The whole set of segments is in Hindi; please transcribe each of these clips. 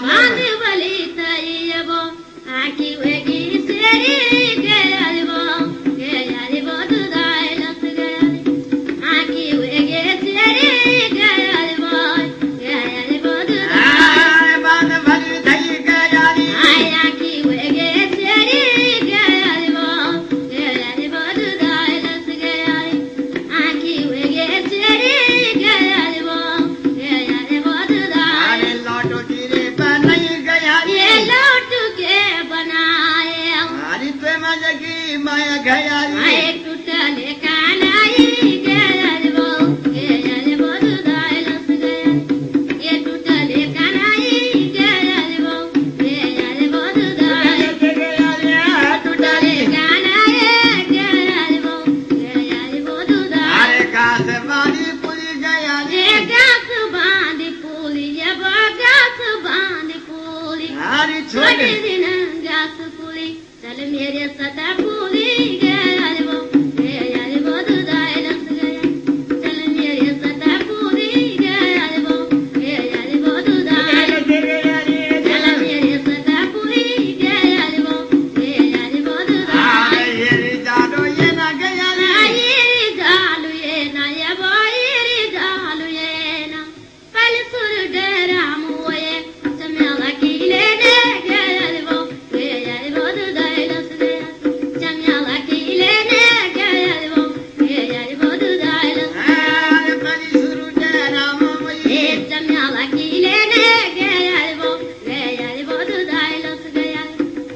बांध बली तैयबो आखी वेगी सेरी गयालबो गयालबो दुदाय लस गयाल आखी वेगे सेरी गयालबो गयालबो दुदाय बांध बली तई गयाली आखी वेगे सेरी गयालबो गयालबो दुदाय लस गयाल आखी वेगे सेरी गयालबो गयालबो दुदाय लौटो गिरे बनई गयाली ये लौट के बनाए हरी पे मजगी माया गयाली आए टूटले कानाई गयालबो गयालबो दुदाय लस गयाल ये टूटले कानाई गयालबो गयालबो दुदाय टूटले कानाई गयालबो गयालबो दुदाय अरे कास बारी पुरी गयाली ये गास बांधी पुली ये गास बांधी पुली हरी छोटे छोटे दिन गास पुली चल मेरे सदा पुली गयालबो गयालबो दुदाय लस गयाल चल मेरे सदा पुली गयालबो गयालबो दुदाय चल मेरे सदा पुली गयालबो गयालबो दुदाय ये जादो ये ना गयाली आयरी जालू ये ना ये बोयरी जालू ये ना पल सुर डराम होए चमेला कीले ने गयालबो गयालबो दुदाय लस गयाल चमेला कीले ने गयालबो गयालबो दुदाय लस अरे बली सुरु राम ए चमेला कीले ने गयालबो गयालबो दुदाय लस गयाल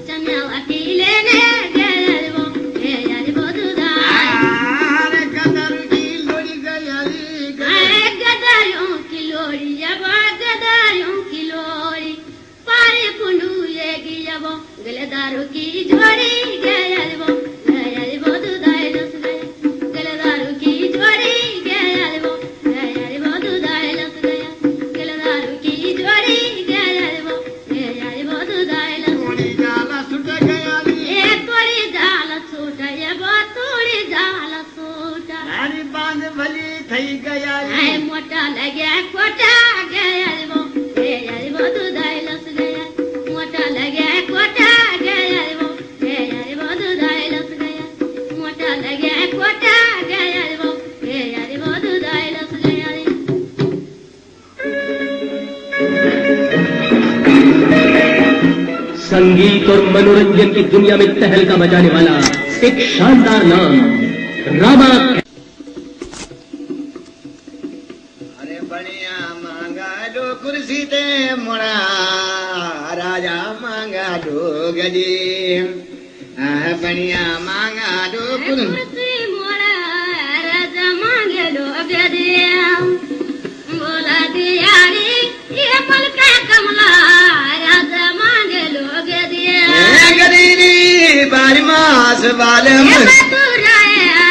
चमेला कीले ने गयालबो गयालबो दुदाय अरे कदर की लोड़ी गयाली आए गदायों की लोरी यबो गदायों की लोरी पारे पुंडू ये गियबो गलेदारू की जोड़ी गयालबो गयालबो दुदाय लस गयाल गलेदारू की जोड़ी गयालबो गयालबो दुदाय लस गयाल गलेदारू की जोड़ी गयालबो गयालबो दुदाय लस थोड़ी जाला सुट गयाली ए तोड़ी जाल सूटा यबो तोड़ी जाल सूटा हरी बांध भली थई गयाली आए मोटा लगे कोटा गयालबो गयालबो दुदाय लस गयाल मोटा लगे कोटा गयालबो गयालबो दुदाय लस गयाल मोटा लगे कोटा गयालबो गयालबो दुदाय लस गयाल संगीत और मनोरंजन की दुनिया में तहलका मचाने वाला एक शानदार नाम रामा। अरे बढ़िया मांगा दो कुर्सी ते मोड़ा राजा मांगा दो गदी बढ़िया मांगा दो कुर्सी कुर्सी मोड़ा राजा मांगे लोग दिया बोला दियारी ये मलका कमला राजा मांगे लोग दिया गदी बारी मास वाले ये मधुराया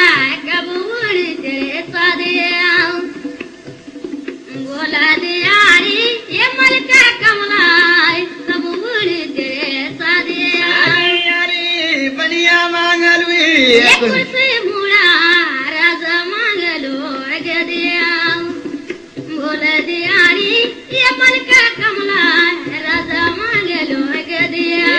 कबूल तेरे सादिया बोला दियारी ये मलका कमला कबूल तेरे सादिया बढ़िया मांगा लुई ये कुर्सी मुड़ा राजा मांगे लोग दिया बोला दियारी ये मलका कमला राजा मांगे लोग दिया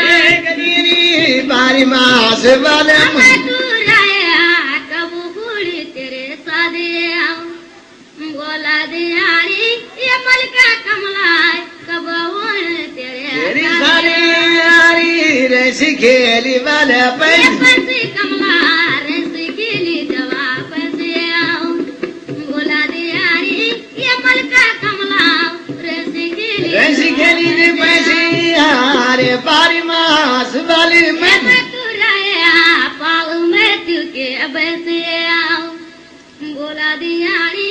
बारी मास वाले मधुराया कबूल तेरे सादिया बोला दियारी ये मलका कमला कबूल तेरे सारी यारी रैसी खेली वाले ये पैसे परसी कमला रसी खेली जवाब से आओ बोला दियारी ये मलका कमला रसी रैसी खेली रे पैसे यारे बारी मास वाली मैं मधुराया पाल में तुके बैसे आओ बोला दियारी